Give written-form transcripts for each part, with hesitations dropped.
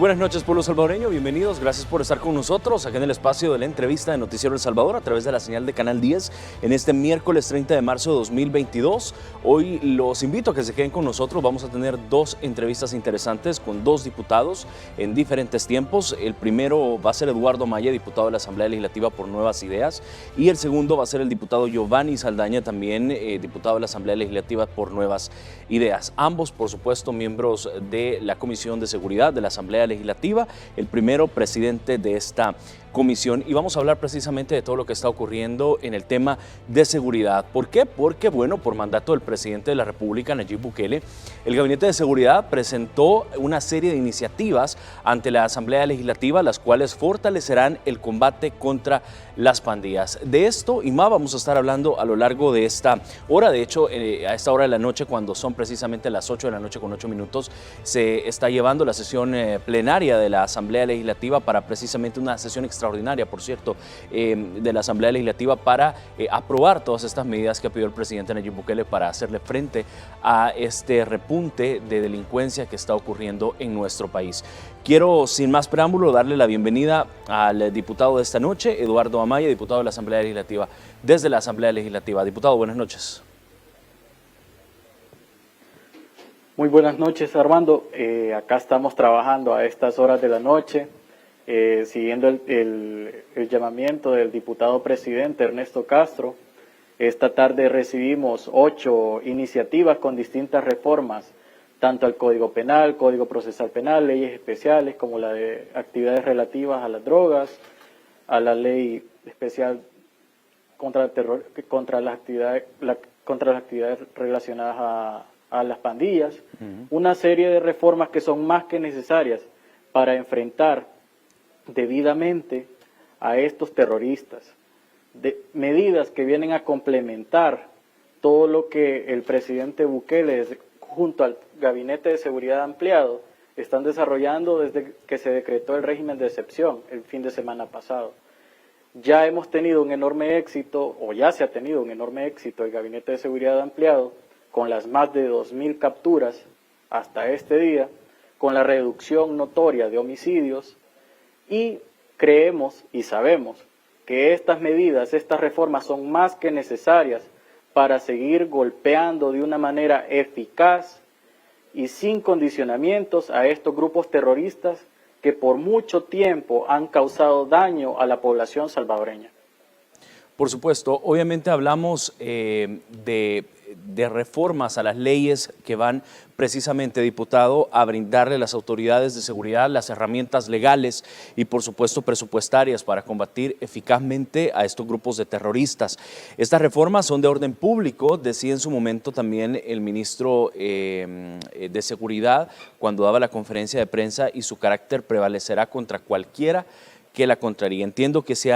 buenas noches, pueblo salvadoreño, bienvenidos, gracias por estar con nosotros aquí en el espacio de la entrevista de Noticiero El Salvador a través de la señal de Canal 10 en este miércoles 30 de marzo de 2022. Hoy los invito a que se queden con nosotros, vamos a tener dos entrevistas interesantes con dos diputados en diferentes tiempos. El primero va a ser Eduardo Amaya, diputado de la Asamblea Legislativa por Nuevas Ideas, y el segundo va a ser el diputado Giovanni Saldaña, también diputado de la Asamblea Legislativa por Nuevas Ideas. Ambos, por supuesto, miembros de la Comisión de Seguridad de la Asamblea Legislativa, el primero presidente de esta comisión, y vamos a hablar precisamente de todo lo que está ocurriendo en el tema de seguridad. ¿Por qué? Porque, bueno, por mandato del presidente de la República, Nayib Bukele, el Gabinete de Seguridad presentó una serie de iniciativas ante la Asamblea Legislativa, las cuales fortalecerán el combate contra las pandillas. De esto y más vamos a estar hablando a lo largo de esta hora. De hecho, a esta hora de la noche, cuando son precisamente las 8 de la noche con 8 minutos, se está llevando la sesión plenaria de la Asamblea Legislativa para precisamente una sesión extraordinaria, por cierto, de la Asamblea Legislativa para aprobar todas estas medidas que ha pedido el presidente Nayib Bukele para hacerle frente a este repunte de delincuencia que está ocurriendo en nuestro país. Quiero, sin más preámbulo, darle la bienvenida al diputado de esta noche, Eduardo Amaya, diputado de la Asamblea Legislativa, desde la Asamblea Legislativa. Diputado, buenas noches. Muy buenas noches, Armando. Acá estamos trabajando a estas horas de la noche, siguiendo el llamamiento del diputado presidente Ernesto Castro. Esta tarde recibimos 8 iniciativas con distintas reformas, tanto al Código Penal, Código Procesal Penal, leyes especiales como la de actividades relativas a las drogas, a la ley especial contra el terror, contra las actividades relacionadas a las pandillas, una serie de reformas que son más que necesarias para enfrentar debidamente a estos terroristas, medidas que vienen a complementar todo lo que el presidente Bukele junto al Gabinete de Seguridad Ampliado están desarrollando desde que se decretó el régimen de excepción el fin de semana pasado. Ya hemos tenido un enorme éxito, o ya se ha tenido un enorme éxito el Gabinete de Seguridad Ampliado, con las más de 2.000 capturas hasta este día, con la reducción notoria de homicidios, y creemos y sabemos que estas medidas, estas reformas son más que necesarias para seguir golpeando de una manera eficaz y sin condicionamientos a estos grupos terroristas que por mucho tiempo han causado daño a la población salvadoreña. Por supuesto, obviamente hablamos de reformas a las leyes que van precisamente, diputado, a brindarle a las autoridades de seguridad las herramientas legales y por supuesto presupuestarias para combatir eficazmente a estos grupos de terroristas. Estas reformas son de orden público, decía en su momento también el ministro de Seguridad cuando daba la conferencia de prensa, y su carácter prevalecerá contra cualquiera que la contraría. Entiendo que se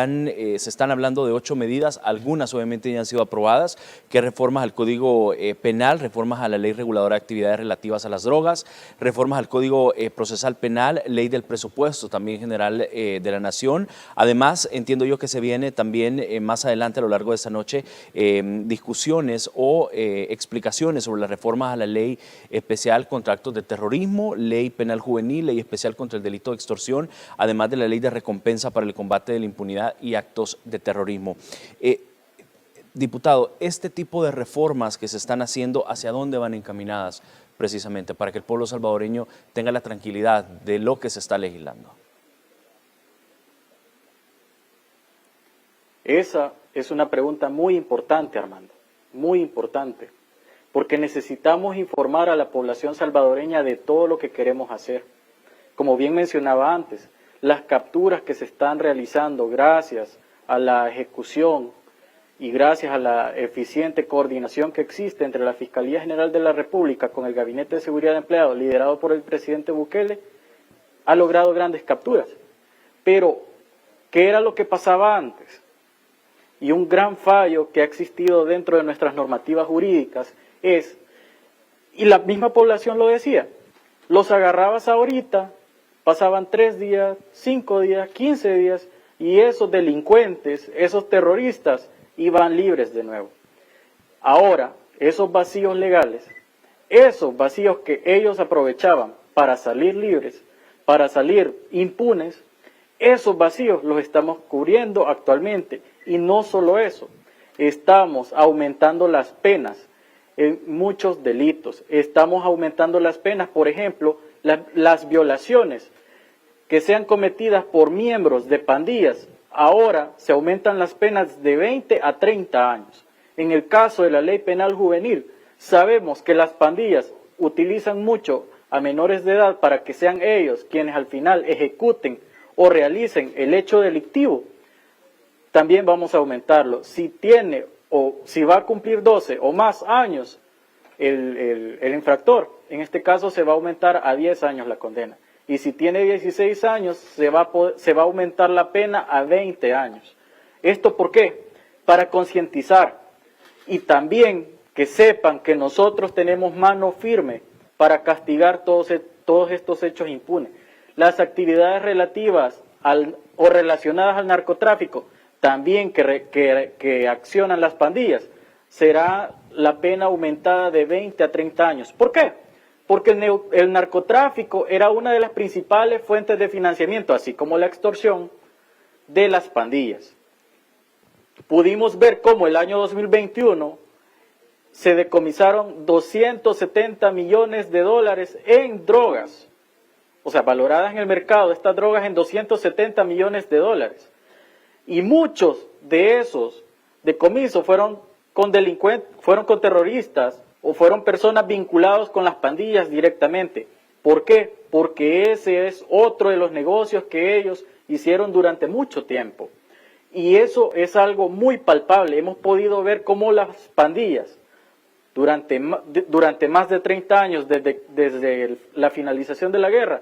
están hablando de 8 medidas, algunas obviamente ya han sido aprobadas, que reformas al Código Penal, reformas a la Ley Reguladora de Actividades Relativas a las Drogas, reformas al Código Procesal Penal, Ley del Presupuesto también general de la Nación. Además, entiendo yo que se viene también más adelante a lo largo de esta noche discusiones o explicaciones sobre las reformas a la Ley Especial contra Actos de Terrorismo, Ley Penal Juvenil, Ley Especial contra el Delito de Extorsión, además de la Ley de Recompensa para el combate de la impunidad y actos de terrorismo. Diputado, este tipo de reformas que se están haciendo, ¿hacia dónde van encaminadas precisamente para que el pueblo salvadoreño tenga la tranquilidad de lo que se está legislando? Esa es una pregunta muy importante, Armando, muy importante, porque necesitamos informar a la población salvadoreña de todo lo que queremos hacer. Como bien mencionaba antes, las capturas que se están realizando gracias a la ejecución y gracias a la eficiente coordinación que existe entre la Fiscalía General de la República con el Gabinete de Seguridad de Empleados, liderado por el presidente Bukele, ha logrado grandes capturas. Pero, ¿qué era lo que pasaba antes? Y un gran fallo que ha existido dentro de nuestras normativas jurídicas es, y la misma población lo decía, los agarrabas ahorita, pasaban 3 días, 5 días, 15 días, y esos delincuentes, esos terroristas, iban libres de nuevo. Ahora, esos vacíos legales, esos vacíos que ellos aprovechaban para salir libres, para salir impunes, esos vacíos los estamos cubriendo actualmente. Y no solo eso, estamos aumentando las penas en muchos delitos. Estamos aumentando las penas, por ejemplo, las violaciones que sean cometidas por miembros de pandillas. Ahora se aumentan las penas de 20 a 30 años. En el caso de la ley penal juvenil, sabemos que las pandillas utilizan mucho a menores de edad para que sean ellos quienes al final ejecuten o realicen el hecho delictivo. También vamos a aumentarlo. Si tiene o si va a cumplir 12 o más años el infractor, en este caso se va a aumentar a 10 años la condena. Y si tiene 16 años, se va a aumentar la pena a 20 años. ¿Esto por qué? Para concientizar y también que sepan que nosotros tenemos mano firme para castigar todos estos hechos impunes. Las actividades relativas o relacionadas al narcotráfico, también que accionan las pandillas, será la pena aumentada de 20 a 30 años. ¿Por qué? Porque el narcotráfico era una de las principales fuentes de financiamiento, así como la extorsión, de las pandillas. Pudimos ver cómo el año 2021 se decomisaron 270 millones de dólares en drogas, o sea, valoradas en el mercado estas drogas en 270 millones de dólares. Y muchos de esos decomisos fueron con delincuentes, fueron con terroristas o fueron personas vinculadas con las pandillas directamente. ¿Por qué? Porque ese es otro de los negocios que ellos hicieron durante mucho tiempo. Y eso es algo muy palpable. Hemos podido ver cómo las pandillas, durante más de 30 años, desde la finalización de la guerra,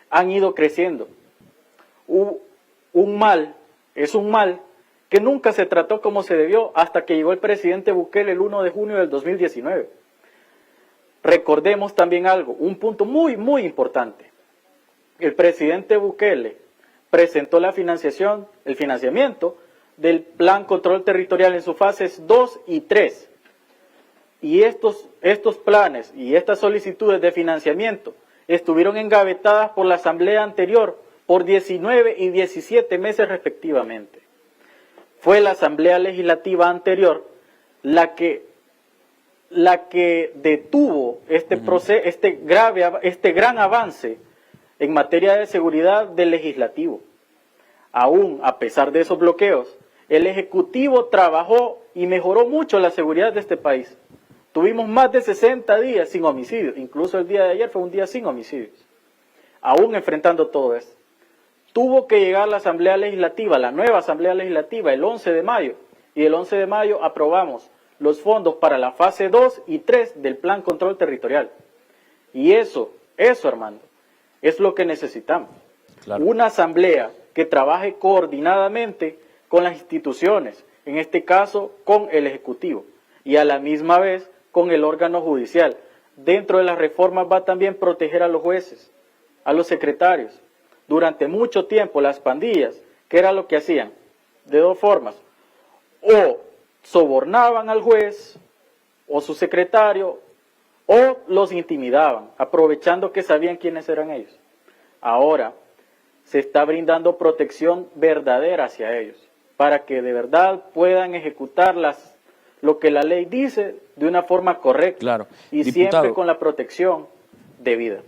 han ido creciendo. Es un mal que nunca se trató como se debió hasta que llegó el presidente Bukele el 1 de junio del 2019. Recordemos también algo, un punto muy, muy importante. El presidente Bukele presentó el financiamiento del Plan Control Territorial en sus fases 2 y 3. Y estos planes y estas solicitudes de financiamiento estuvieron engavetadas por la Asamblea anterior por 19 y 17 meses respectivamente. Fue la Asamblea Legislativa anterior la que detuvo este gran avance en materia de seguridad del legislativo. Aún a pesar de esos bloqueos, el Ejecutivo trabajó y mejoró mucho la seguridad de este país. Tuvimos más de 60 días sin homicidios, incluso el día de ayer fue un día sin homicidios. Aún enfrentando todo esto, tuvo que llegar la Asamblea Legislativa, la nueva Asamblea Legislativa, el 11 de mayo, y el 11 de mayo aprobamos los fondos para la fase 2 y 3 del Plan Control Territorial. Y eso, Armando, es lo que necesitamos. Claro. Una asamblea que trabaje coordinadamente con las instituciones, en este caso con el Ejecutivo, y a la misma vez con el órgano judicial. Dentro de las reformas va también proteger a los jueces, a los secretarios. Durante mucho tiempo las pandillas, ¿qué era lo que hacían? De dos formas, o sobornaban al juez o su secretario, o los intimidaban, aprovechando que sabían quiénes eran ellos. Ahora se está brindando protección verdadera hacia ellos, para que de verdad puedan ejecutar lo que la ley dice de una forma correcta, claro, y diputado, siempre con la protección debida.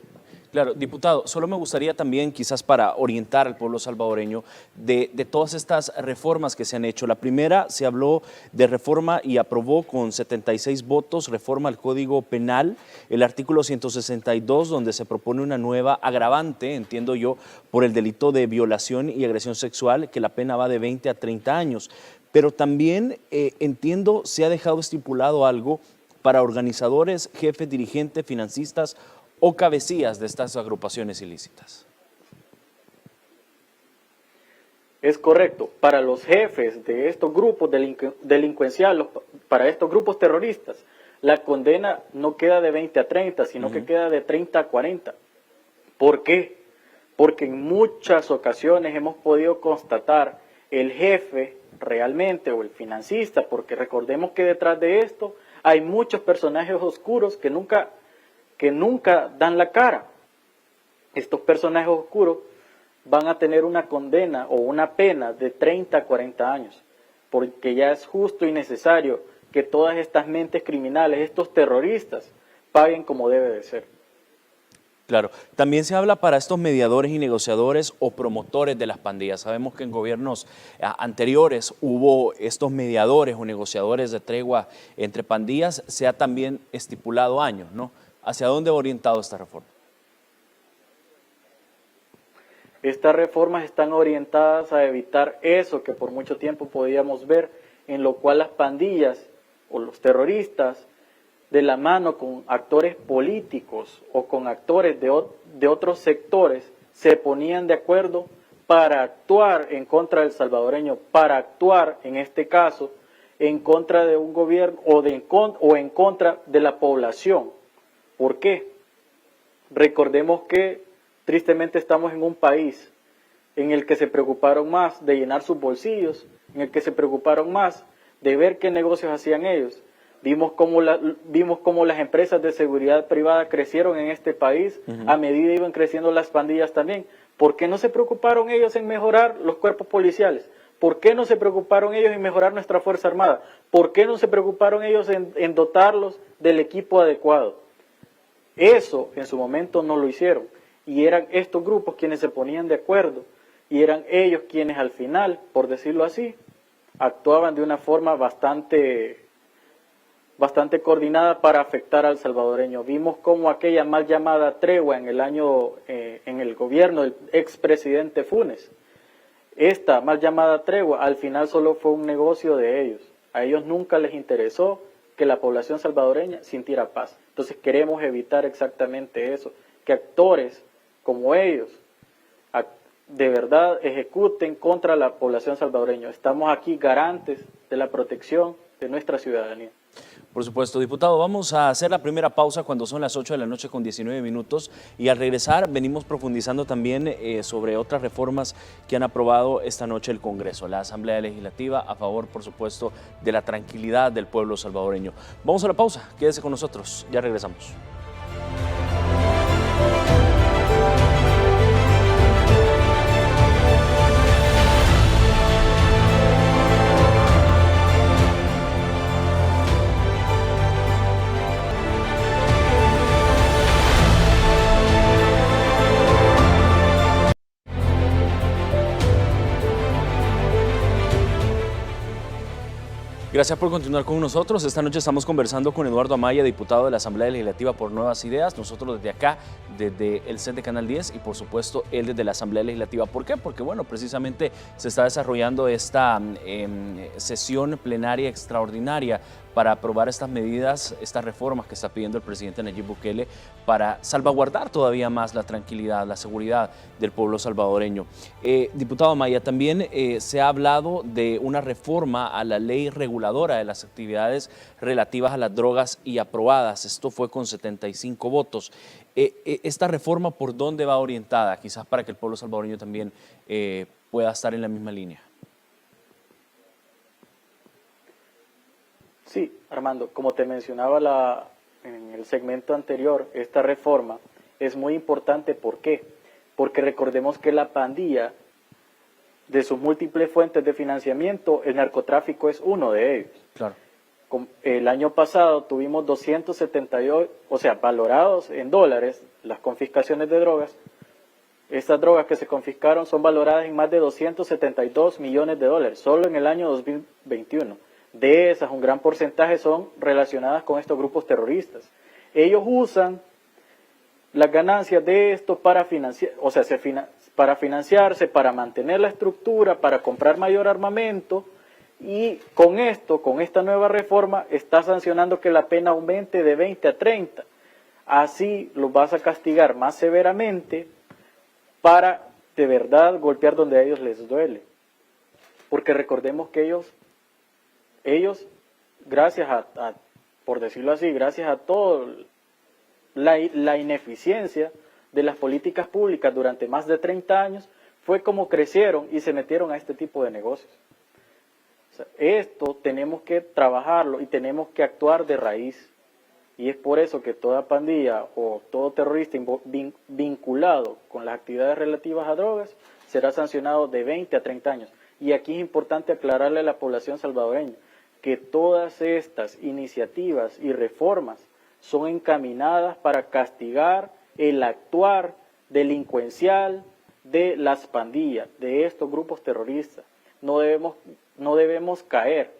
Claro, diputado, solo me gustaría también, quizás para orientar al pueblo salvadoreño, de todas estas reformas que se han hecho. La primera, se habló de reforma y aprobó con 76 votos, reforma al Código Penal, el artículo 162, donde se propone una nueva agravante, entiendo yo, por el delito de violación y agresión sexual, que la pena va de 20 a 30 años. Pero también, entiendo, se ha dejado estipulado algo para organizadores, jefes, dirigentes, financistas o cabecillas de estas agrupaciones ilícitas. Es correcto. Para los jefes de estos grupos delincuenciales, para estos grupos terroristas, la condena no queda de 20 a 30, sino que queda de 30 a 40. ¿Por qué? Porque en muchas ocasiones hemos podido constatar el jefe realmente o el financista, porque recordemos que detrás de esto hay muchos personajes oscuros que nunca dan la cara. estos personajes oscuros van a tener una condena o una pena de 30 a 40 años, porque ya es justo y necesario que todas estas mentes criminales, estos terroristas, paguen como debe de ser. Claro, también se habla para estos mediadores y negociadores o promotores de las pandillas. Sabemos que en gobiernos anteriores hubo estos mediadores o negociadores de tregua entre pandillas, se ha también estipulado años, ¿no? ¿Hacia dónde va orientado esta reforma? Estas reformas están orientadas a evitar eso que por mucho tiempo podíamos ver, en lo cual las pandillas o los terroristas, de la mano con actores políticos o con actores de otros sectores, se ponían de acuerdo para actuar en contra del salvadoreño, para actuar, en este caso, en contra de un gobierno o en contra de la población. ¿Por qué? Recordemos que tristemente estamos en un país en el que se preocuparon más de llenar sus bolsillos, en el que se preocuparon más de ver qué negocios hacían ellos. Vimos cómo las empresas de seguridad privada crecieron en este país, a medida iban creciendo las pandillas también. ¿Por qué no se preocuparon ellos en mejorar los cuerpos policiales? ¿Por qué no se preocuparon ellos en mejorar nuestra Fuerza Armada? ¿Por qué no se preocuparon ellos en dotarlos del equipo adecuado? Eso en su momento no lo hicieron. Y eran estos grupos quienes se ponían de acuerdo. Y eran ellos quienes al final, por decirlo así, actuaban de una forma bastante coordinada para afectar al salvadoreño. Vimos cómo aquella mal llamada tregua en el gobierno del expresidente Funes, esta mal llamada tregua al final solo fue un negocio de ellos. A ellos nunca les interesó que la población salvadoreña sintiera paz. Entonces queremos evitar exactamente eso, que actores como ellos de verdad ejecuten contra la población salvadoreña. Estamos aquí garantes de la protección de nuestra ciudadanía. Por supuesto, diputado, vamos a hacer la primera pausa cuando son las 8 de la noche con 19 minutos y al regresar venimos profundizando también sobre otras reformas que han aprobado esta noche el Congreso, la Asamblea Legislativa, a favor, por supuesto, de la tranquilidad del pueblo salvadoreño. Vamos a la pausa, quédese con nosotros, ya regresamos. Gracias por continuar con nosotros. Esta noche estamos conversando con Eduardo Amaya, diputado de la Asamblea Legislativa por Nuevas Ideas. Nosotros desde acá, desde el set de Canal 10 y por supuesto él desde la Asamblea Legislativa. ¿Por qué? Porque bueno, precisamente se está desarrollando esta sesión plenaria extraordinaria para aprobar estas medidas, estas reformas que está pidiendo el presidente Nayib Bukele para salvaguardar todavía más la tranquilidad, la seguridad del pueblo salvadoreño. Diputado Amaya, también se ha hablado de una reforma a la ley reguladora de las actividades relativas a las drogas y aprobadas. Esto fue con 75 votos. ¿Esta reforma por dónde va orientada? Quizás para que el pueblo salvadoreño también pueda estar en la misma línea. Sí, Armando, como te mencionaba en el segmento anterior, esta reforma es muy importante. ¿Por qué? Porque recordemos que la pandilla, de sus múltiples fuentes de financiamiento, el narcotráfico es uno de ellos. Claro. El año pasado tuvimos 278, o sea, valorados en dólares, las confiscaciones de drogas. Estas drogas que se confiscaron son valoradas en más de 272 millones de dólares, solo en el año 2021. De esas, un gran porcentaje son relacionadas con estos grupos terroristas. Ellos usan las ganancias de esto para para financiarse, para mantener la estructura, para comprar mayor armamento, y con esta nueva reforma, está sancionando que la pena aumente de 20 a 30. Así los vas a castigar más severamente para de verdad golpear donde a ellos les duele. Porque recordemos que ellos, gracias por decirlo así, gracias a toda la ineficiencia de las políticas públicas durante más de 30 años, fue como crecieron y se metieron a este tipo de negocios. O sea, esto tenemos que trabajarlo y tenemos que actuar de raíz. Y es por eso que toda pandilla o todo terrorista vinculado con las actividades relativas a drogas será sancionado de 20 a 30 años. Y aquí es importante aclararle a la población salvadoreña que todas estas iniciativas y reformas son encaminadas para castigar el actuar delincuencial de las pandillas, de estos grupos terroristas. No debemos caer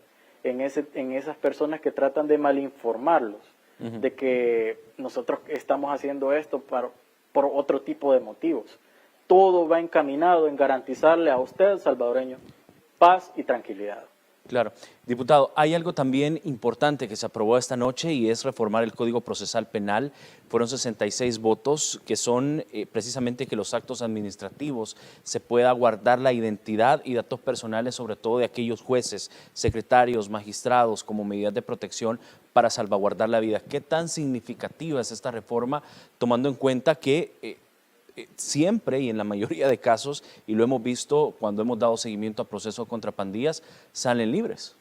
en esas personas que tratan de malinformarlos, de que nosotros estamos haciendo esto por otro tipo de motivos. Todo va encaminado en garantizarle a usted, salvadoreño, paz y tranquilidad. Claro. Diputado, hay algo también importante que se aprobó esta noche y es reformar el Código Procesal Penal. Fueron 66 votos que son precisamente que los actos administrativos se pueda guardar la identidad y datos personales, sobre todo de aquellos jueces, secretarios, magistrados, como medidas de protección para salvaguardar la vida. ¿Qué tan significativa es esta reforma, tomando en cuenta que siempre y en la mayoría de casos, y lo hemos visto cuando hemos dado seguimiento a procesos contra pandillas, salen libres?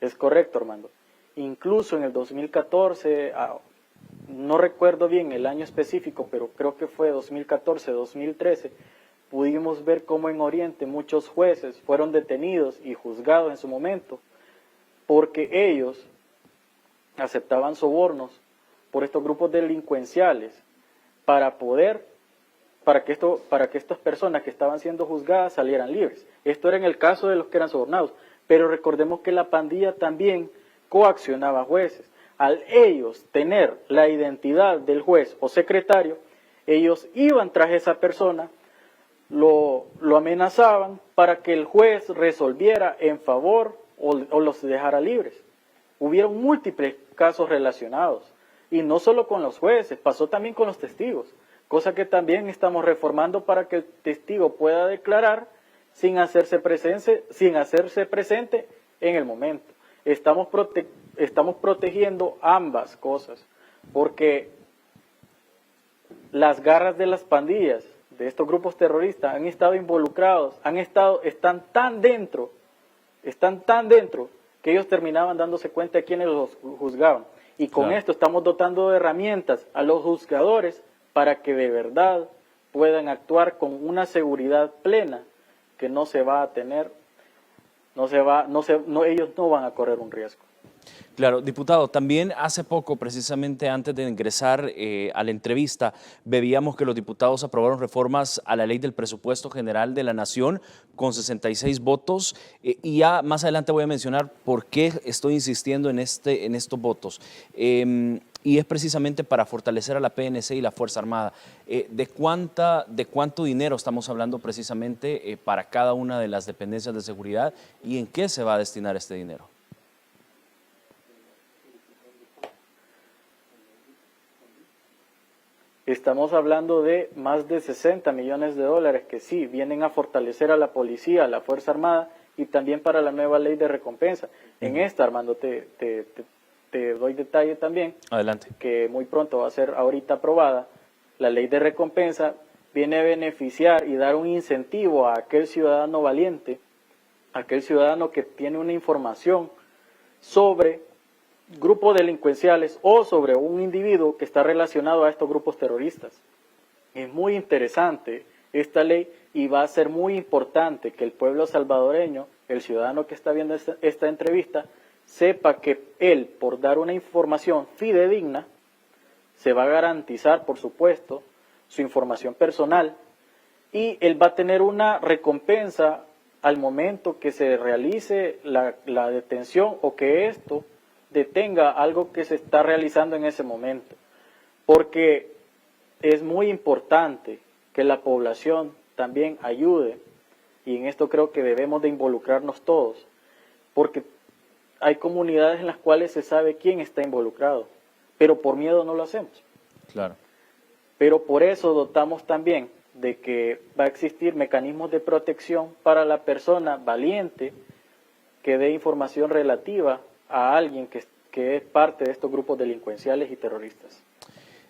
Es correcto, Armando. Incluso en el 2014, no recuerdo bien el año específico, pero creo que fue 2014, 2013, pudimos ver cómo en Oriente muchos jueces fueron detenidos y juzgados en su momento porque ellos aceptaban sobornos por estos grupos delincuenciales para que estas personas que estaban siendo juzgadas salieran libres. Esto era en el caso de los que eran sobornados, pero recordemos que la pandilla también coaccionaba a jueces. Al ellos tener la identidad del juez o secretario, ellos iban tras esa persona, lo amenazaban para que el juez resolviera en favor o los dejara libres. Hubieron múltiples casos relacionados. Y no solo con los jueces, pasó también con los testigos, cosa que también estamos reformando para que el testigo pueda declarar sin hacerse presente en el momento. Estamos protegiendo ambas cosas, porque las garras de las pandillas, de estos grupos terroristas, han estado involucrados, están tan dentro, que ellos terminaban dándose cuenta de quiénes los juzgaban. Y con esto estamos dotando de herramientas a los juzgadores para que de verdad puedan actuar con una seguridad plena que no se va a tener, ellos no van a correr un riesgo. Claro, diputado, también hace poco, precisamente antes de ingresar a la entrevista, veíamos que los diputados aprobaron reformas a la Ley del Presupuesto General de la Nación con 66 votos y ya más adelante voy a mencionar por qué estoy insistiendo en estos votos. Y es precisamente para fortalecer a la PNC y la Fuerza Armada. ¿De cuánto dinero estamos hablando precisamente para cada una de las dependencias de seguridad y en qué se va a destinar este dinero? Estamos hablando de más de 60 millones de dólares que sí vienen a fortalecer a la policía, a la Fuerza Armada y también para la nueva ley de recompensa. En esta, Armando, te doy detalle también. Adelante. Que muy pronto va a ser ahorita aprobada. La ley de recompensa viene a beneficiar y dar un incentivo a aquel ciudadano valiente, aquel ciudadano que tiene una información sobre grupos delincuenciales o sobre un individuo que está relacionado a estos grupos terroristas. Es muy interesante esta ley y va a ser muy importante que el pueblo salvadoreño, el ciudadano que está viendo esta entrevista, sepa que él, por dar una información fidedigna, se va a garantizar, por supuesto, su información personal y él va a tener una recompensa al momento que se realice la detención o que esto detenga algo que se está realizando en ese momento, porque es muy importante que la población también ayude, y en esto creo que debemos de involucrarnos todos, porque hay comunidades en las cuales se sabe quién está involucrado, pero por miedo no lo hacemos. Claro. Pero por eso dotamos también de que va a existir mecanismos de protección para la persona valiente que dé información relativa a alguien que es parte de estos grupos delincuenciales y terroristas.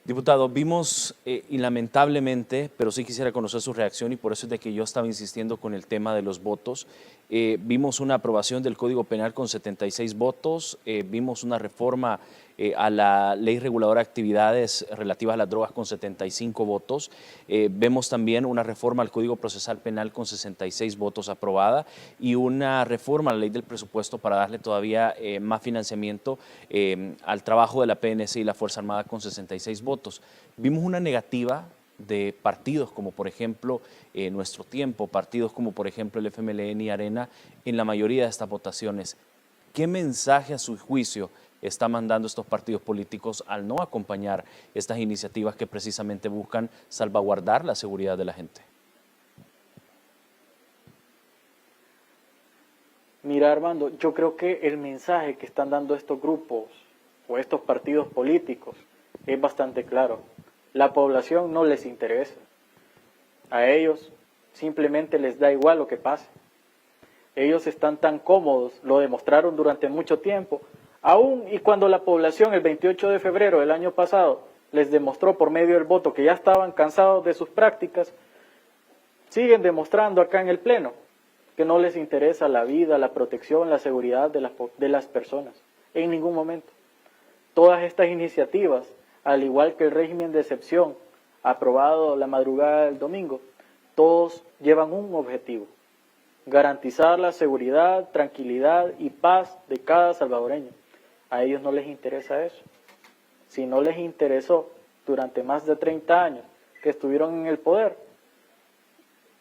Diputado, vimos y lamentablemente, pero sí quisiera conocer su reacción y por eso es de que yo estaba insistiendo con el tema de los votos. Vimos una aprobación del Código Penal con 76 votos, vimos una reforma a la Ley Reguladora de Actividades relativas a las drogas con 75 votos, vemos también una reforma al Código Procesal Penal con 66 votos aprobada y una reforma a la Ley del Presupuesto para darle todavía más financiamiento al trabajo de la PNC y la Fuerza Armada con 66 votos. Vimos una negativa de partidos como por ejemplo Nuestro Tiempo, partidos como por ejemplo el FMLN y Arena en la mayoría de estas votaciones. ¿Qué mensaje a su juicio está mandando estos partidos políticos al no acompañar estas iniciativas que precisamente buscan salvaguardar la seguridad de la gente? Mira, Armando, yo creo que el mensaje que están dando estos grupos o estos partidos políticos es bastante claro. La población no les interesa. A ellos simplemente les da igual lo que pase. Ellos están tan cómodos, lo demostraron durante mucho tiempo, aún y cuando la población el 28 de febrero del año pasado les demostró por medio del voto que ya estaban cansados de sus prácticas, siguen demostrando acá en el Pleno que no les interesa la vida, la protección, la seguridad de las personas, en ningún momento. Todas estas iniciativas, al igual que el régimen de excepción aprobado la madrugada del domingo, todos llevan un objetivo: garantizar la seguridad, tranquilidad y paz de cada salvadoreño. A ellos no les interesa eso. Si no les interesó durante más de 30 años que estuvieron en el poder,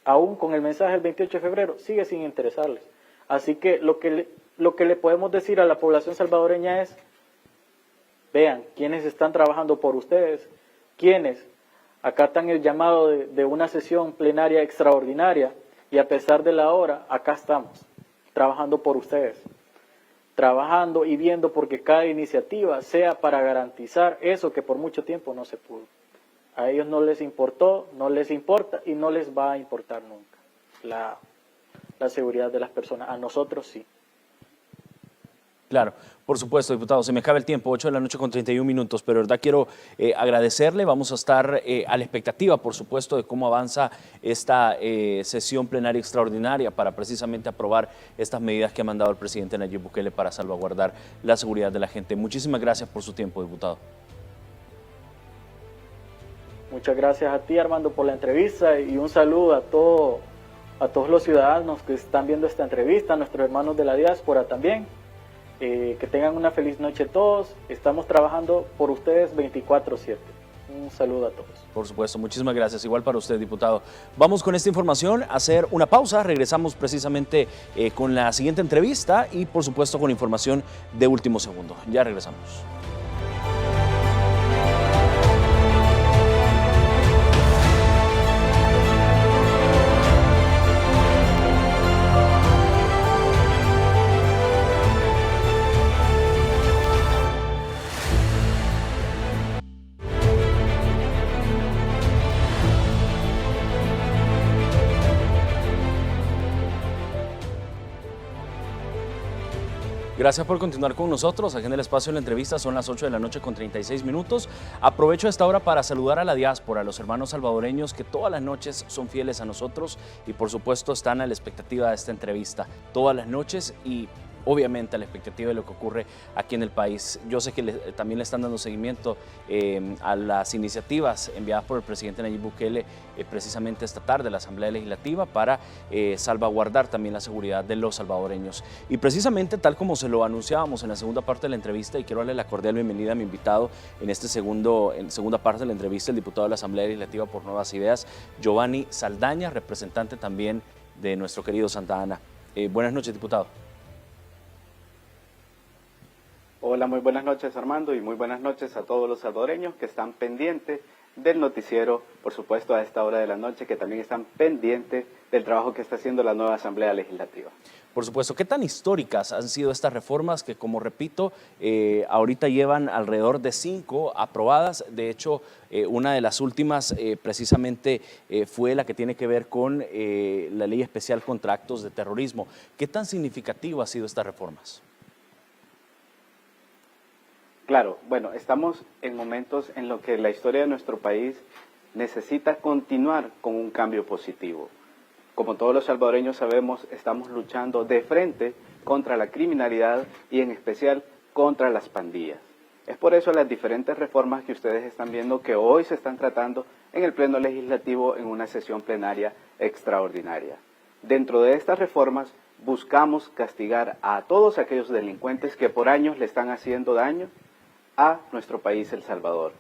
aún con el mensaje del 28 de febrero, sigue sin interesarles. Así que lo que le podemos decir a la población salvadoreña es: vean quiénes están trabajando por ustedes, quiénes acatan el llamado de una sesión plenaria extraordinaria, y a pesar de la hora, acá estamos, trabajando por ustedes, trabajando y viendo porque cada iniciativa sea para garantizar eso que por mucho tiempo no se pudo. A ellos no les importó, no les importa y no les va a importar nunca la seguridad de las personas. A nosotros sí. Claro, por supuesto, diputado. Se me acaba el tiempo, 8 de la noche con 31 minutos, pero de verdad quiero agradecerle. Vamos a estar a la expectativa, por supuesto, de cómo avanza esta sesión plenaria extraordinaria para precisamente aprobar estas medidas que ha mandado el presidente Nayib Bukele para salvaguardar la seguridad de la gente. Muchísimas gracias por su tiempo, diputado. Muchas gracias a ti, Armando, por la entrevista, y un saludo a todos los ciudadanos que están viendo esta entrevista, a nuestros hermanos de la diáspora también. Que tengan una feliz noche todos. Estamos trabajando por ustedes 24/7. Un saludo a todos. Por supuesto, muchísimas gracias. Igual para usted, diputado. Vamos con esta información a hacer una pausa. Regresamos precisamente con la siguiente entrevista y por supuesto con información de último segundo. Ya regresamos. Gracias por continuar con nosotros. Aquí en el espacio de la entrevista son las 8 de la noche con 36 minutos. Aprovecho esta hora para saludar a la diáspora, a los hermanos salvadoreños que todas las noches son fieles a nosotros y por supuesto están a la expectativa de esta entrevista todas las noches y obviamente a la expectativa de lo que ocurre aquí en el país. Yo sé que también le están dando seguimiento a las iniciativas enviadas por el presidente Nayib Bukele precisamente esta tarde a la Asamblea Legislativa para salvaguardar también la seguridad de los salvadoreños. Y precisamente tal como se lo anunciábamos en la segunda parte de la entrevista, y quiero darle la cordial bienvenida a mi invitado en segunda parte de la entrevista, el diputado de la Asamblea Legislativa por Nuevas Ideas, Giovanni Saldaña, representante también de nuestro querido Santa Ana. Buenas noches, diputado. Hola, muy buenas noches, Armando, y muy buenas noches a todos los salvadoreños que están pendientes del noticiero, por supuesto a esta hora de la noche, que también están pendientes del trabajo que está haciendo la nueva Asamblea Legislativa. Por supuesto, ¿qué tan históricas han sido estas reformas que, como repito, ahorita llevan alrededor de 5 aprobadas? De hecho, una de las últimas precisamente fue la que tiene que ver con la ley especial contra actos de terrorismo. ¿Qué tan significativo han sido estas reformas? Claro, bueno, estamos en momentos en los que la historia de nuestro país necesita continuar con un cambio positivo. Como todos los salvadoreños sabemos, estamos luchando de frente contra la criminalidad y en especial contra las pandillas. Es por eso las diferentes reformas que ustedes están viendo que hoy se están tratando en el Pleno Legislativo en una sesión plenaria extraordinaria. Dentro de estas reformas buscamos castigar a todos aquellos delincuentes que por años le están haciendo daño a nuestro país, El Salvador,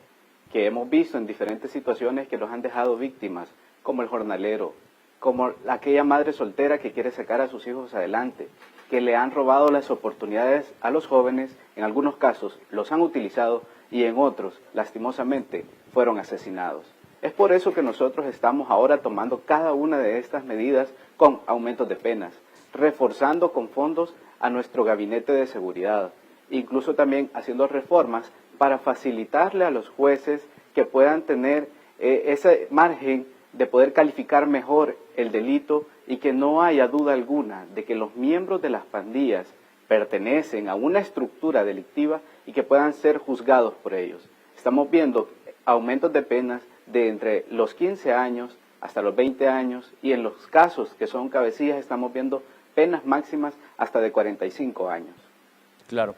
que hemos visto en diferentes situaciones que los han dejado víctimas, como el jornalero, como aquella madre soltera que quiere sacar a sus hijos adelante, que le han robado las oportunidades a los jóvenes, en algunos casos los han utilizado y en otros, lastimosamente, fueron asesinados. Es por eso que nosotros estamos ahora tomando cada una de estas medidas con aumentos de penas, reforzando con fondos a nuestro gabinete de seguridad, incluso también haciendo reformas para facilitarle a los jueces que puedan tener ese margen de poder calificar mejor el delito y que no haya duda alguna de que los miembros de las pandillas pertenecen a una estructura delictiva y que puedan ser juzgados por ellos. Estamos viendo aumentos de penas de entre los 15 años hasta los 20 años y en los casos que son cabecillas estamos viendo penas máximas hasta de 45 años. Claro.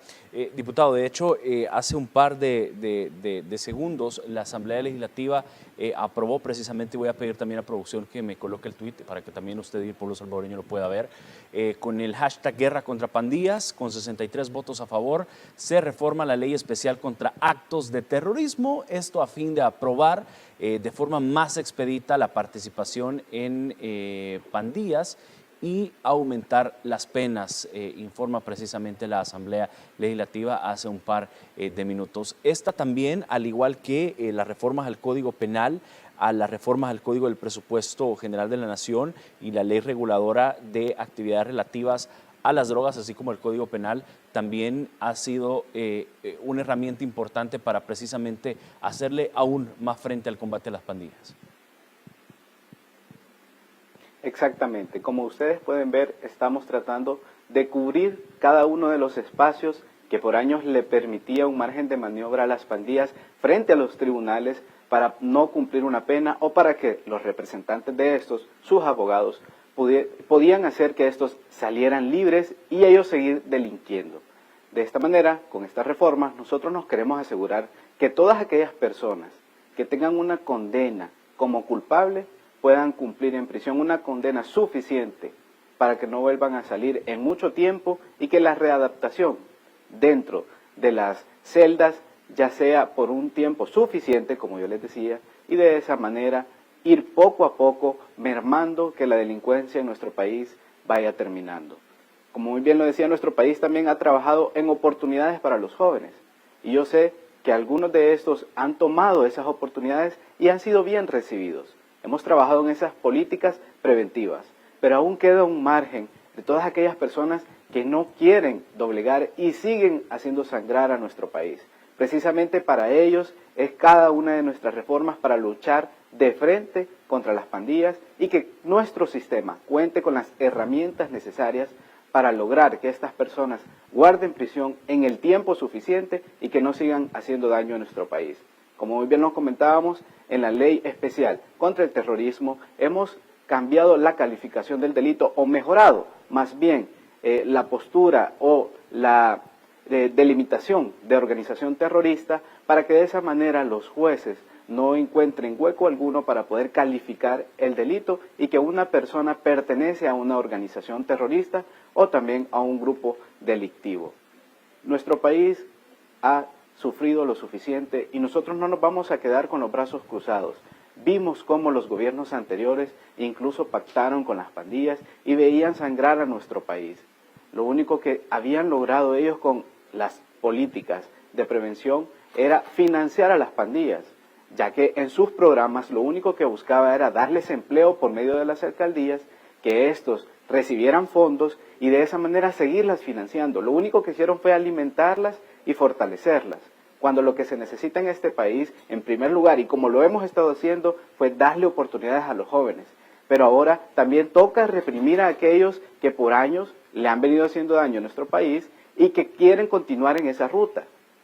Diputado, de hecho, hace un par de segundos la Asamblea Legislativa aprobó precisamente, y voy a pedir también a producción que me coloque el tuit para que también usted y el pueblo salvadoreño lo pueda ver, con el hashtag Guerra contra Pandillas, con 63 votos a favor, se reforma la ley especial contra actos de terrorismo, esto a fin de aprobar de forma más expedita la participación en pandillas y aumentar las penas, informa precisamente la Asamblea Legislativa hace un par de minutos. Esta también, al igual que las reformas al Código Penal, a las reformas al Código del Presupuesto General de la Nación y la Ley Reguladora de Actividades Relativas a las Drogas, así como el Código Penal, también ha sido una herramienta importante para precisamente hacerle aún más frente al combate a las pandillas. Exactamente, como ustedes pueden ver, estamos tratando de cubrir cada uno de los espacios que por años le permitía un margen de maniobra a las pandillas frente a los tribunales para no cumplir una pena o para que los representantes de estos, sus abogados, podían hacer que estos salieran libres y ellos seguir delinquiendo. De esta manera, con estas reformas, nosotros nos queremos asegurar que todas aquellas personas que tengan una condena como culpable puedan cumplir en prisión una condena suficiente para que no vuelvan a salir en mucho tiempo y que la readaptación dentro de las celdas ya sea por un tiempo suficiente, como yo les decía, y de esa manera ir poco a poco mermando que la delincuencia en nuestro país vaya terminando. Como muy bien lo decía, nuestro país también ha trabajado en oportunidades para los jóvenes y yo sé que algunos de estos han tomado esas oportunidades y han sido bien recibidos. Hemos trabajado en esas políticas preventivas, pero aún queda un margen de todas aquellas personas que no quieren doblegar y siguen haciendo sangrar a nuestro país. Precisamente para ellos es cada una de nuestras reformas para luchar de frente contra las pandillas y que nuestro sistema cuente con las herramientas necesarias para lograr que estas personas guarden prisión en el tiempo suficiente y que no sigan haciendo daño a nuestro país. Como muy bien nos comentábamos, en la ley especial contra el terrorismo hemos cambiado la calificación del delito o mejorado más bien la postura o la delimitación de organización terrorista para que de esa manera los jueces no encuentren hueco alguno para poder calificar el delito y que una persona pertenece a una organización terrorista o también a un grupo delictivo. Nuestro país ha sufrido lo suficiente y nosotros no nos vamos a quedar con los brazos cruzados. Vimos cómo los gobiernos anteriores incluso pactaron con las pandillas y veían sangrar a nuestro país. Lo único que habían logrado ellos con las políticas de prevención era financiar a las pandillas, ya que en sus programas lo único que buscaba era darles empleo por medio de las alcaldías, que estos recibieran fondos y de esa manera seguirlas financiando. Lo único que hicieron fue alimentarlas y fortalecerlas, cuando lo que se necesita en este país, en primer lugar, y como lo hemos estado haciendo, fue darle oportunidades a los jóvenes. Pero ahora también toca reprimir a aquellos que por años le han venido haciendo daño a nuestro país y que quieren continuar en esa ruta.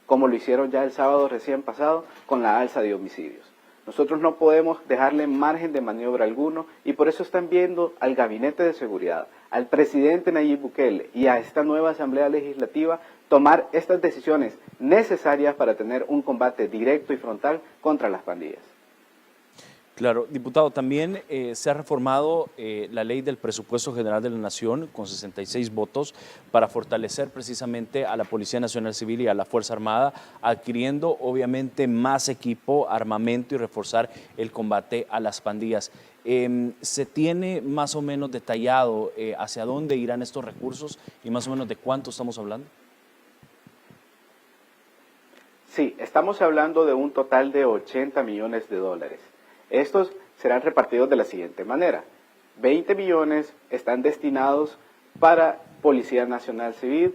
como lo hicieron ya el sábado recién pasado con la alza de homicidios. Nosotros no podemos dejarle margen de maniobra alguno y por eso están viendo al Gabinete de Seguridad, al presidente Nayib Bukele y a esta nueva Asamblea Legislativa tomar estas decisiones necesarias para tener un combate directo y frontal contra las pandillas. Claro, diputado, también se ha reformado la ley del presupuesto general de la Nación con 66 votos para fortalecer precisamente a la Policía Nacional Civil y a la Fuerza Armada, adquiriendo obviamente más equipo, armamento y reforzar el combate a las pandillas. ¿Se tiene más o menos detallado hacia dónde irán estos recursos y más o menos de cuánto estamos hablando? Sí, estamos hablando de un total de 80 millones de dólares. Estos serán repartidos de la siguiente manera. 20 millones están destinados para Policía Nacional Civil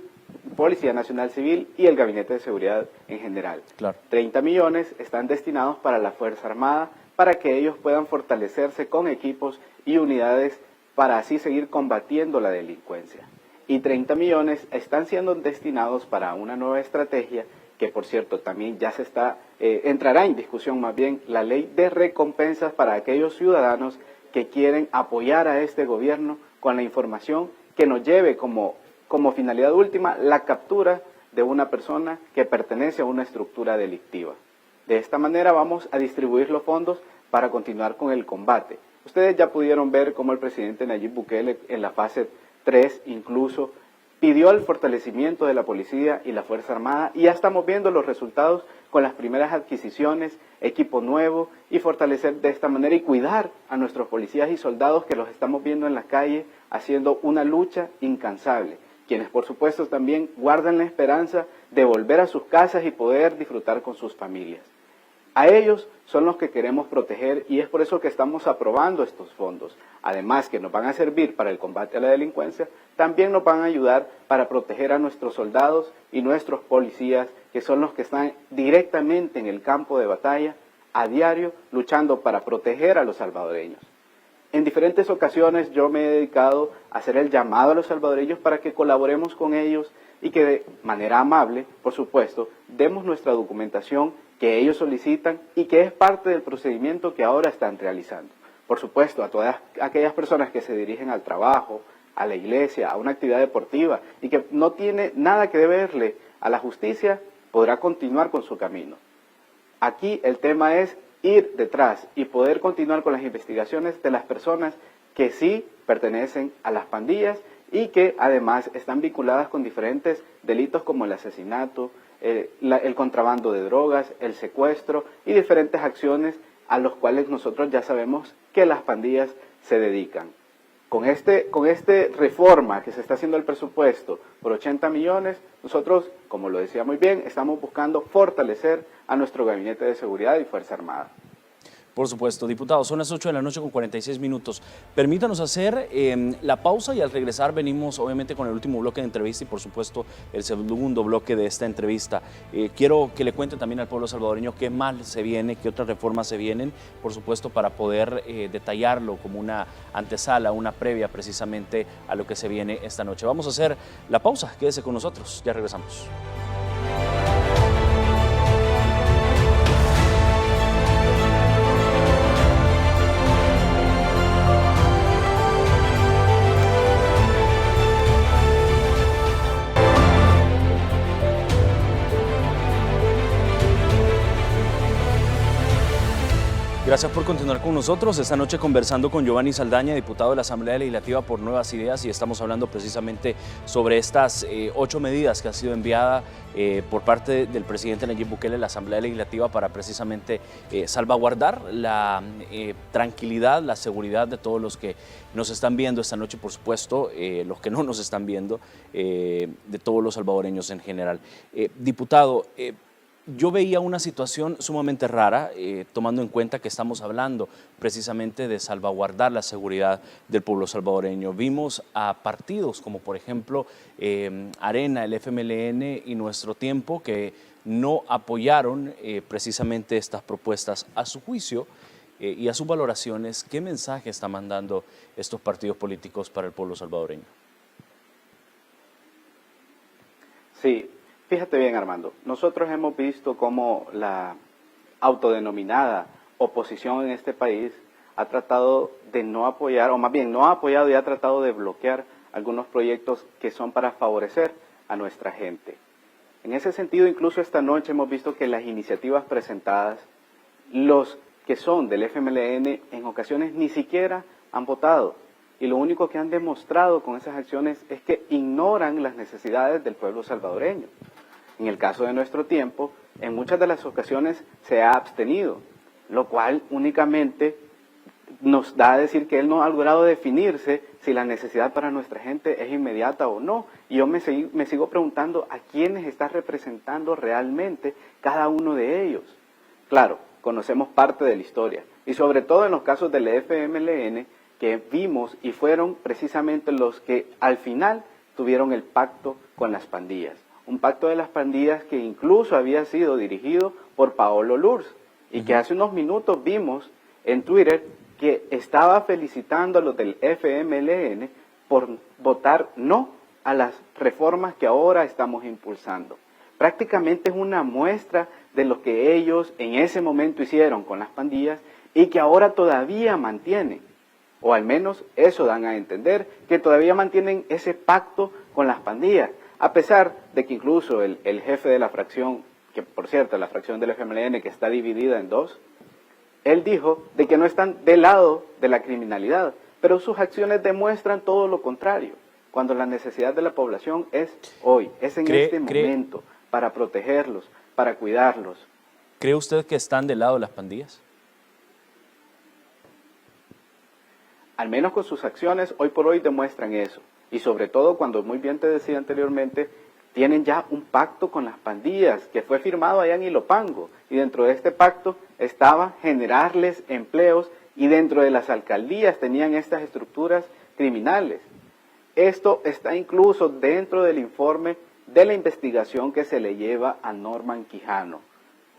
y el Gabinete de Seguridad en general. Claro. 30 millones están destinados para la Fuerza Armada, para que ellos puedan fortalecerse con equipos y unidades para así seguir combatiendo la delincuencia. Y 30 millones están siendo destinados para una nueva estrategia que por cierto también ya entrará en discusión más bien la ley de recompensas para aquellos ciudadanos que quieren apoyar a este gobierno con la información que nos lleve como finalidad última la captura de una persona que pertenece a una estructura delictiva. De esta manera vamos a distribuir los fondos para continuar con el combate. Ustedes ya pudieron ver cómo el presidente Nayib Bukele en la fase 3 incluso pidió el fortalecimiento de la policía y la Fuerza Armada y ya estamos viendo los resultados con las primeras adquisiciones, equipo nuevo y fortalecer de esta manera y cuidar a nuestros policías y soldados que los estamos viendo en la calle haciendo una lucha incansable, quienes por supuesto también guardan la esperanza de volver a sus casas y poder disfrutar con sus familias. A ellos son los que queremos proteger y es por eso que estamos aprobando estos fondos. Además que nos van a servir para el combate a la delincuencia, también nos van a ayudar para proteger a nuestros soldados y nuestros policías, que son los que están directamente en el campo de batalla, a diario, luchando para proteger a los salvadoreños. En diferentes ocasiones yo me he dedicado a hacer el llamado a los salvadoreños para que colaboremos con ellos y que de manera amable, por supuesto, demos nuestra documentación que ellos solicitan y que es parte del procedimiento que ahora están realizando. Por supuesto, a todas aquellas personas que se dirigen al trabajo, a la iglesia, a una actividad deportiva y que no tiene nada que deberle a la justicia, podrá continuar con su camino. Aquí el tema es ir detrás y poder continuar con las investigaciones de las personas que sí pertenecen a las pandillas y que además están vinculadas con diferentes delitos como el asesinato, el contrabando de drogas, el secuestro y diferentes acciones a los cuales nosotros ya sabemos que las pandillas se dedican. Con este reforma que se está haciendo el presupuesto por 80 millones, nosotros, como lo decía muy bien, estamos buscando fortalecer a nuestro Gabinete de Seguridad y Fuerza Armada. Por supuesto, diputado, son las 8 de la noche con 46 minutos. Permítanos hacer la pausa y al regresar venimos obviamente con el último bloque de entrevista y por supuesto el segundo bloque de esta entrevista. Quiero que le cuente también al pueblo salvadoreño qué más se viene, qué otras reformas se vienen, por supuesto para poder detallarlo como una antesala, una previa precisamente a lo que se viene esta noche. Vamos a hacer la pausa, quédese con nosotros, ya regresamos. Gracias por continuar con nosotros. Esta noche conversando con Giovanni Saldaña, diputado de la Asamblea Legislativa por Nuevas Ideas, y estamos hablando precisamente sobre estas 8 medidas que han sido enviadas por parte del presidente Nayib Bukele a la Asamblea Legislativa para precisamente salvaguardar la tranquilidad, la seguridad de todos los que nos están viendo esta noche, por supuesto, los que no nos están viendo, de todos los salvadoreños en general. Diputado, yo veía una situación sumamente rara, tomando en cuenta que estamos hablando precisamente de salvaguardar la seguridad del pueblo salvadoreño. Vimos a partidos como por ejemplo Arena, el FMLN y Nuestro Tiempo que no apoyaron precisamente estas propuestas. A su juicio y a sus valoraciones, ¿qué mensaje están mandando estos partidos políticos para el pueblo salvadoreño? Sí. Fíjate bien, Armando, nosotros hemos visto cómo la autodenominada oposición en este país ha tratado de no apoyar, o más bien no ha apoyado y ha tratado de bloquear algunos proyectos que son para favorecer a nuestra gente. En ese sentido, incluso esta noche hemos visto que las iniciativas presentadas, los que son del FMLN, en ocasiones ni siquiera han votado. Y lo único que han demostrado con esas acciones es que ignoran las necesidades del pueblo salvadoreño. En el caso de Nuestro Tiempo, en muchas de las ocasiones se ha abstenido, lo cual únicamente nos da a decir que él no ha logrado definirse si la necesidad para nuestra gente es inmediata o no. Y yo me sigo preguntando a quiénes está representando realmente cada uno de ellos. Claro, conocemos parte de la historia, y sobre todo en los casos del FMLN, que vimos y fueron precisamente los que al final tuvieron el pacto con las pandillas. Un pacto de las pandillas que incluso había sido dirigido por Paolo Lurs, y que hace unos minutos vimos en Twitter que estaba felicitando a los del FMLN por votar no a las reformas que ahora estamos impulsando. Prácticamente es una muestra de lo que ellos en ese momento hicieron con las pandillas y que ahora todavía mantienen, o al menos eso dan a entender, que todavía mantienen ese pacto con las pandillas, a pesar de que incluso el jefe de la fracción, que por cierto la fracción del FMLN que está dividida en dos, él dijo de que no están del lado de la criminalidad, pero sus acciones demuestran todo lo contrario, cuando la necesidad de la población es hoy, es en este momento, para protegerlos, para cuidarlos. ¿Cree usted que están del lado de las pandillas? Al menos con sus acciones, hoy por hoy demuestran eso. Y sobre todo cuando, muy bien te decía anteriormente, tienen ya un pacto con las pandillas que fue firmado allá en Ilopango. Y dentro de este pacto estaba generarles empleos, y dentro de las alcaldías tenían estas estructuras criminales. Esto está incluso dentro del informe de la investigación que se le lleva a Norman Quijano.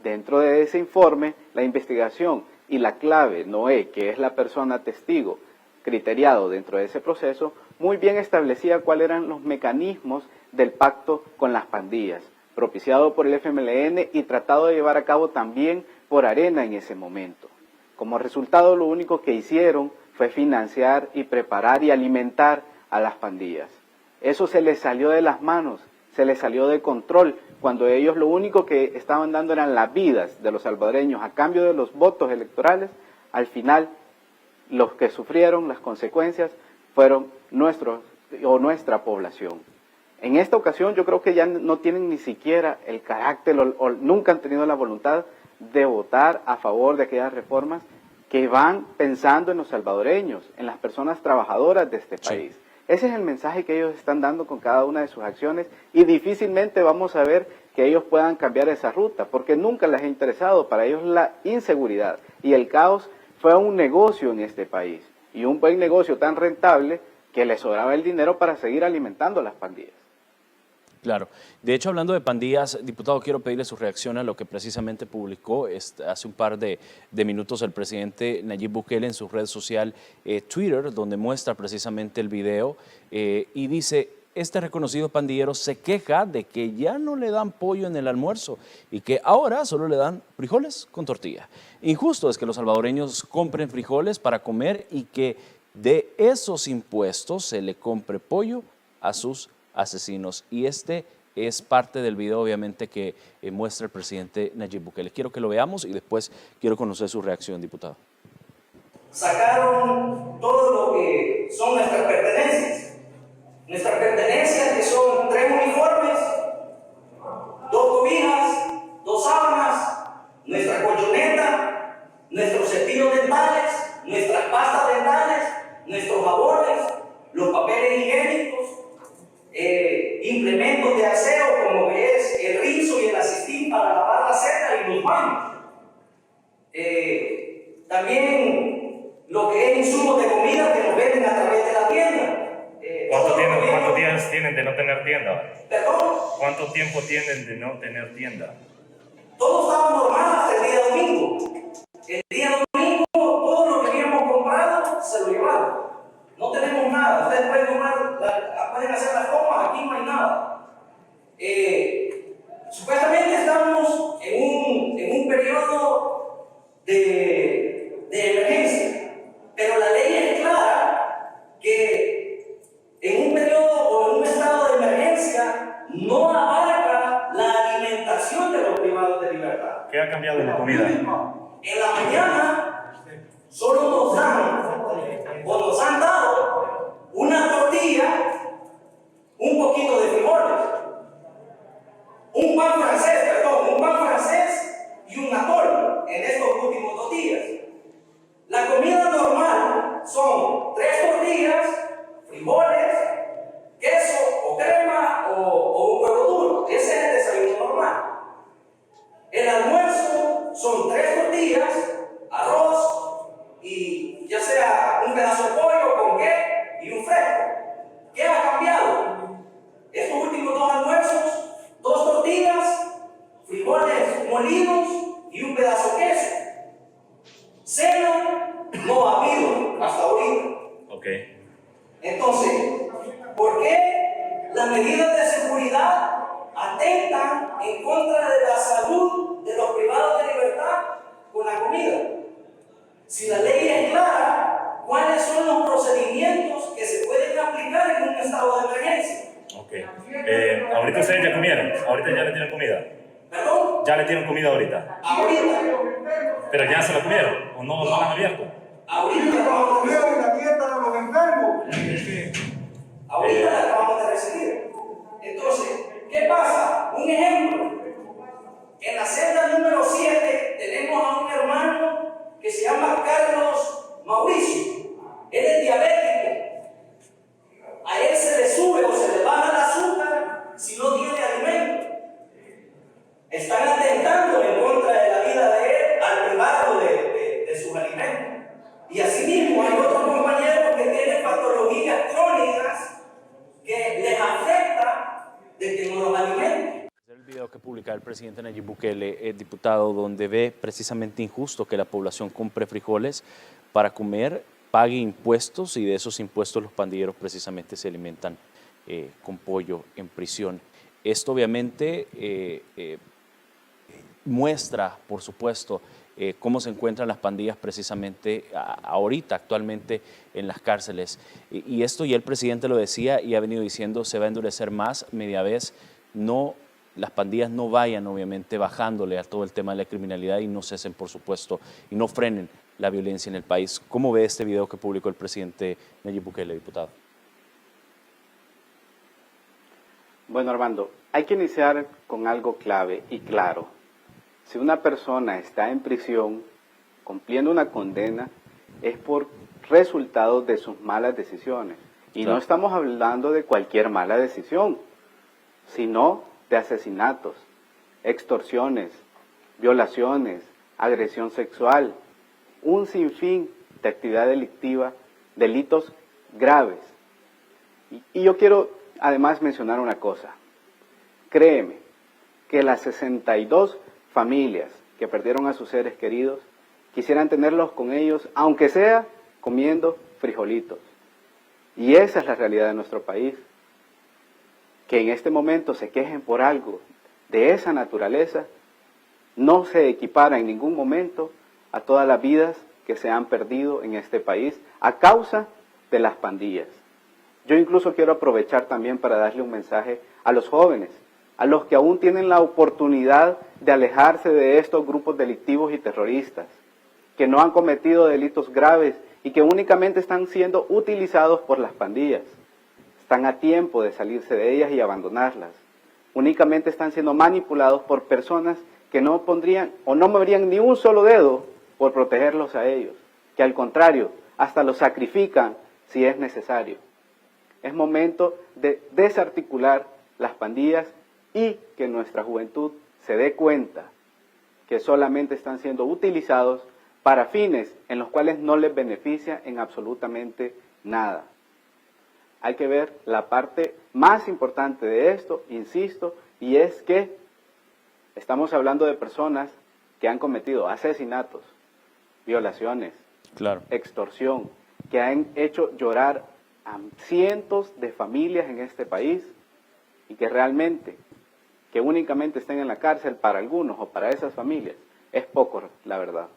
Dentro de ese informe, la investigación y la clave, Noé, que es la persona testigo criteriado dentro de ese proceso, muy bien establecía cuáles eran los mecanismos del pacto con las pandillas, propiciado por el FMLN y tratado de llevar a cabo también por Arena en ese momento. Como resultado, lo único que hicieron fue financiar y preparar y alimentar a las pandillas. Eso se les salió de las manos, se les salió de control, cuando ellos lo único que estaban dando eran las vidas de los salvadoreños a cambio de los votos electorales. Al final, los que sufrieron las consecuencias fueron nuestra población. En esta ocasión yo creo que ya no tienen ni siquiera el carácter o nunca han tenido la voluntad de votar a favor de aquellas reformas que van pensando en los salvadoreños, en las personas trabajadoras de este país. Sí. Ese es el mensaje que ellos están dando con cada una de sus acciones, y difícilmente vamos a ver que ellos puedan cambiar esa ruta, porque nunca les ha interesado. Para ellos la inseguridad y el caos fue un negocio en este país, y un buen negocio tan rentable que les sobraba el dinero para seguir alimentando a las pandillas. Claro. De hecho, hablando de pandillas, diputado, quiero pedirle su reacción a lo que precisamente publicó hace un par de minutos el presidente Nayib Bukele en su red social Twitter, donde muestra precisamente el video y dice: este reconocido pandillero se queja de que ya no le dan pollo en el almuerzo y que ahora solo le dan frijoles con tortilla. Injusto es que los salvadoreños compren frijoles para comer y que de esos impuestos se le compre pollo a sus asesinos. Y este es parte del video, obviamente, que muestra el presidente Nayib Bukele. Quiero que lo veamos y después quiero conocer su reacción, diputado. Sacaron todo lo que son nuestras pertenencias. Nuestras pertenencias, que son 3 uniformes, 2 cobijas, 2 sábanas, nuestra colchoneta, nuestros cepillos dentales, nuestras pastas dentales, nuestros jabones, los papeles higiénicos, implementos de aseo como es el rizo y el asistín para lavar la seda y los baños. También lo que es insumos de comida que nos venden a través de la tienda. ¿Cuántos días tienen de no tener tienda? ¿Perdón? ¿Cuánto tiempo tienen de no tener tienda? Todo estaba normal hasta el día domingo. El día domingo todo lo que habíamos comprado se lo llevaron. No tenemos nada. Ustedes pueden hacer las comas, aquí no hay nada. cambiado en la comida? En la mañana solo nos dan o nos han dado una tortilla, un poquito de frijoles, un pan francés y un atol en estos últimos 2 días. La comida normal son 3 tortillas, frijoles, queso o crema o un huevo duro. Ese es el desayuno normal. El almuerzo son 3 tortillas, arroz y ya sea un pedazo de pollo con qué y un fresco. ¿Qué ha cambiado? Estos últimos 2 almuerzos, 2 tortillas, frijoles molidos y un pedazo de queso. Cena no ha habido hasta ahorita. Ok. Entonces, ¿por qué las medidas de seguridad atentan en contra de la salud de los privados de libertad con la comida? Si la ley es clara, ¿cuáles son los procedimientos que se pueden aplicar en un estado de emergencia? Ok. Ahorita ustedes ya comieron. Ahorita ya le tienen comida. ¿Perdón? Ya le tienen comida ahorita. Ahorita. Pero ya se la comieron. ¿O no la han abierto? Ahorita acabamos de Ahorita la acabamos de recibir. Entonces, ¿qué pasa? Un ejemplo. En la celda número 7 tenemos a un hermano que se llama Carlos Mauricio. Él es diabético. A él se le sube o se le baja el azúcar si no tiene alimento. Están atentando en contra de la vida de él al privarlo de sus alimentos. Y asimismo hay otros compañeros que tienen patologías crónicas que les afecta de que no los alimenten. El video que publica el presidente Nayib Bukele, diputado, donde ve precisamente injusto que la población compre frijoles para comer, pague impuestos y de esos impuestos los pandilleros precisamente se alimentan con pollo en prisión. Esto obviamente muestra, por supuesto, cómo se encuentran las pandillas precisamente ahorita, actualmente en las cárceles. Y esto ya el presidente lo decía y ha venido diciendo, se va a endurecer más media vez, las pandillas no vayan obviamente bajándole a todo el tema de la criminalidad y no cesen, por supuesto, y no frenen la violencia en el país. ¿Cómo ve este video que publicó el presidente Nayib Bukele, diputado? Bueno, Armando, hay que iniciar con algo clave y claro. Si una persona está en prisión cumpliendo una condena, es por resultado de sus malas decisiones. Y claro, no estamos hablando de cualquier mala decisión, sino de asesinatos, extorsiones, violaciones, agresión sexual, un sinfín de actividad delictiva, delitos graves. Y yo quiero además mencionar una cosa. Créeme que las 62 familias que perdieron a sus seres queridos quisieran tenerlos con ellos, aunque sea comiendo frijolitos. Y esa es la realidad de nuestro país. Que en este momento se quejen por algo de esa naturaleza no se equipara en ningún momento a todas las vidas que se han perdido en este país a causa de las pandillas. Yo incluso quiero aprovechar también para darle un mensaje a los jóvenes, a los que aún tienen la oportunidad de alejarse de estos grupos delictivos y terroristas, que no han cometido delitos graves y que únicamente están siendo utilizados por las pandillas. Están a tiempo de salirse de ellas y abandonarlas. Únicamente están siendo manipulados por personas que no pondrían o no moverían ni un solo dedo por protegerlos a ellos, que al contrario, hasta los sacrifican si es necesario. Es momento de desarticular las pandillas y que nuestra juventud se dé cuenta que solamente están siendo utilizados para fines en los cuales no les beneficia en absolutamente nada. Hay que ver la parte más importante de esto, insisto, y es que estamos hablando de personas que han cometido asesinatos, violaciones, claro, extorsión, que han hecho llorar a cientos de familias en este país y que realmente, que únicamente estén en la cárcel para algunos o para esas familias, es poco, la verdad.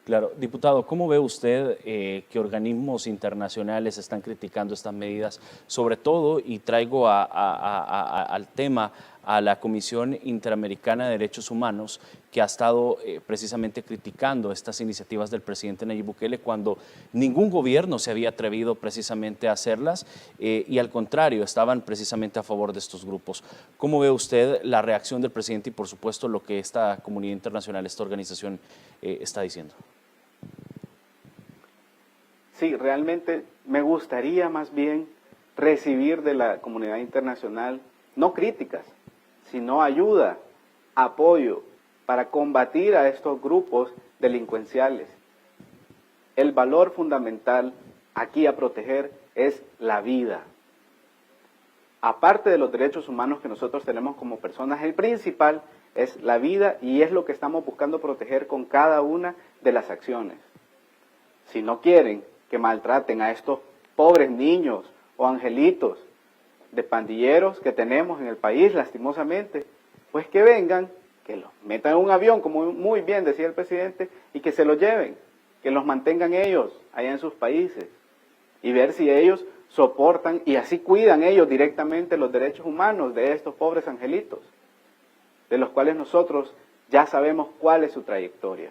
Claro, diputado, ¿cómo ve usted que organismos internacionales están criticando estas medidas? Sobre todo, y traigo al tema a la Comisión Interamericana de Derechos Humanos, que ha estado precisamente criticando estas iniciativas del presidente Nayib Bukele cuando ningún gobierno se había atrevido precisamente a hacerlas y al contrario, estaban precisamente a favor de estos grupos. ¿Cómo ve usted la reacción del presidente y por supuesto lo que esta comunidad internacional, esta organización está diciendo? Sí, realmente me gustaría más bien recibir de la comunidad internacional no críticas, sino ayuda, apoyo para combatir a estos grupos delincuenciales. El valor fundamental aquí a proteger es la vida. Aparte de los derechos humanos que nosotros tenemos como personas, el principal es la vida y es lo que estamos buscando proteger con cada una de las acciones. Si no quieren que maltraten a estos pobres niños o angelitos de pandilleros que tenemos en el país, lastimosamente, pues que vengan, que los metan en un avión, como muy bien decía el presidente, y que se los lleven, que los mantengan ellos allá en sus países, y ver si ellos soportan y así cuidan ellos directamente los derechos humanos de estos pobres angelitos, de los cuales nosotros ya sabemos cuál es su trayectoria.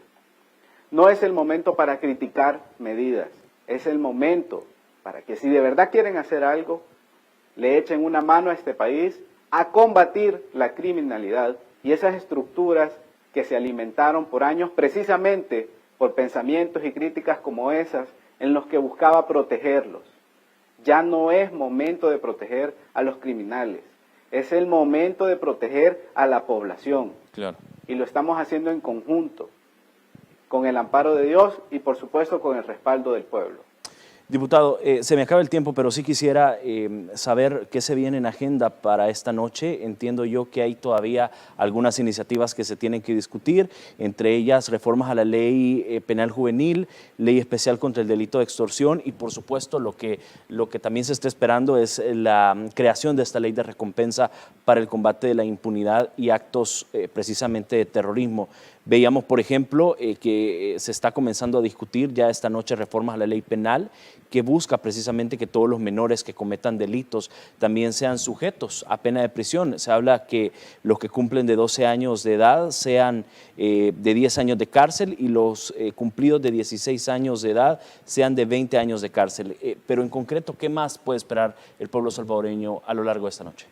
No es el momento para criticar medidas, es el momento para que si de verdad quieren hacer algo, le echen una mano a este país a combatir la criminalidad y esas estructuras que se alimentaron por años precisamente por pensamientos y críticas como esas en los que buscaba protegerlos. Ya no es momento de proteger a los criminales, es el momento de proteger a la población. Claro. Y lo estamos haciendo en conjunto, con el amparo de Dios y por supuesto con el respaldo del pueblo. Diputado, se me acaba el tiempo, pero sí quisiera saber qué se viene en agenda para esta noche. Entiendo yo que hay todavía algunas iniciativas que se tienen que discutir, entre ellas reformas a la ley penal juvenil, ley especial contra el delito de extorsión y por supuesto lo que también se está esperando es la creación de esta ley de recompensa para el combate de la impunidad y actos precisamente de terrorismo. Veíamos, por ejemplo, que se está comenzando a discutir ya esta noche reformas a la ley penal que busca precisamente que todos los menores que cometan delitos también sean sujetos a pena de prisión. Se habla que los que cumplen de 12 años de edad sean de 10 años de cárcel y los cumplidos de 16 años de edad sean de 20 años de cárcel. Pero en concreto, ¿qué más puede esperar el pueblo salvadoreño a lo largo de esta noche?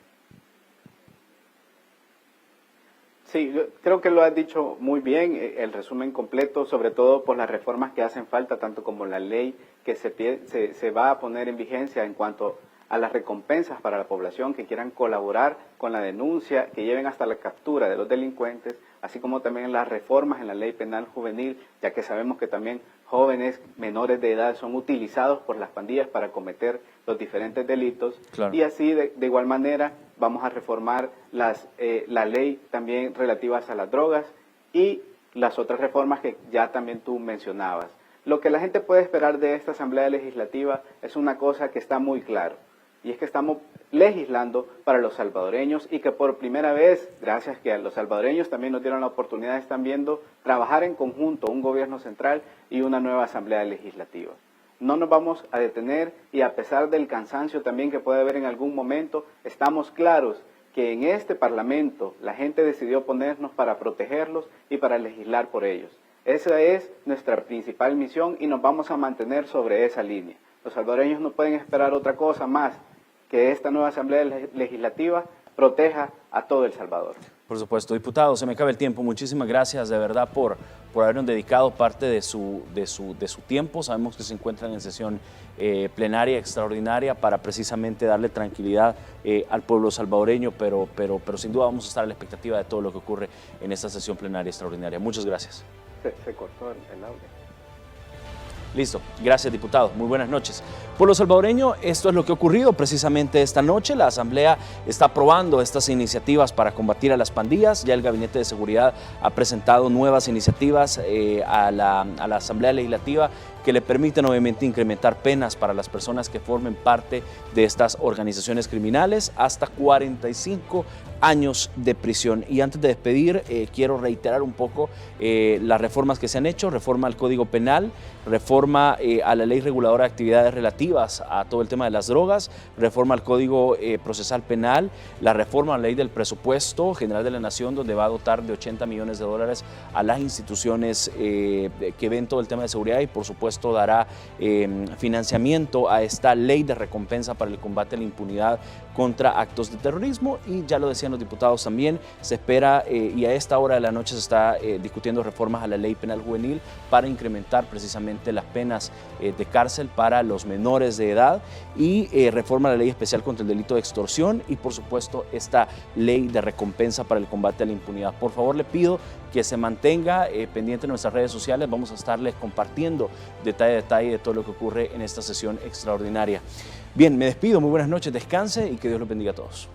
Sí, creo que lo has dicho muy bien, el resumen completo, sobre todo por las reformas que hacen falta, tanto como la ley que se va a poner en vigencia en cuanto a las recompensas para la población que quieran colaborar con la denuncia, que lleven hasta la captura de los delincuentes, así como también las reformas en la ley penal juvenil, ya que sabemos que también jóvenes menores de edad son utilizados por las pandillas para cometer los diferentes delitos. Claro. Y así de igual manera vamos a reformar la ley también relativas a las drogas y las otras reformas que ya también tú mencionabas. Lo que la gente puede esperar de esta Asamblea Legislativa es una cosa que está muy claro, y es que estamos legislando para los salvadoreños y que por primera vez, gracias que a los salvadoreños también nos dieron la oportunidad, están viendo trabajar en conjunto un gobierno central y una nueva Asamblea Legislativa. No nos vamos a detener y a pesar del cansancio también que puede haber en algún momento, estamos claros que en este Parlamento la gente decidió ponernos para protegerlos y para legislar por ellos. Esa es nuestra principal misión y nos vamos a mantener sobre esa línea. Los salvadoreños no pueden esperar otra cosa más que esta nueva Asamblea Legislativa proteja a todo El Salvador. Por supuesto. Diputado, se me acaba el tiempo. Muchísimas gracias de verdad por habernos dedicado parte de su tiempo. Sabemos que se encuentran en sesión plenaria extraordinaria para precisamente darle tranquilidad al pueblo salvadoreño, pero sin duda vamos a estar a la expectativa de todo lo que ocurre en esta sesión plenaria extraordinaria. Muchas gracias. Se cortó el audio. Listo, gracias diputado, muy buenas noches. Pueblo salvadoreño, esto es lo que ha ocurrido precisamente esta noche. La Asamblea está aprobando estas iniciativas para combatir a las pandillas. Ya el Gabinete de Seguridad ha presentado nuevas iniciativas a la Asamblea Legislativa que le permiten obviamente incrementar penas para las personas que formen parte de estas organizaciones criminales, hasta 45 años de prisión. Y antes de despedir, quiero reiterar un poco las reformas que se han hecho: reforma al Código Penal, reforma a la Ley Reguladora de Actividades relativas a todo el tema de las drogas, reforma al Código Procesal Penal, la reforma a la Ley del Presupuesto General de la Nación, donde va a dotar de $80 millones a las instituciones que ven todo el tema de seguridad, y por supuesto dará financiamiento a esta ley de recompensa para el combate a la impunidad contra actos de terrorismo. Y ya lo decían los diputados también, se espera y a esta hora de la noche se está discutiendo reformas a la Ley Penal Juvenil para incrementar precisamente las penas de cárcel para los menores de edad, y reforma a la Ley Especial contra el Delito de Extorsión, y por supuesto esta ley de recompensa para el combate a la impunidad. Por favor, le pido que se mantenga pendiente de nuestras redes sociales. Vamos a estarles compartiendo detalle a detalle de todo lo que ocurre en esta sesión extraordinaria. Bien, me despido, muy buenas noches, descanse y que Dios los bendiga a todos.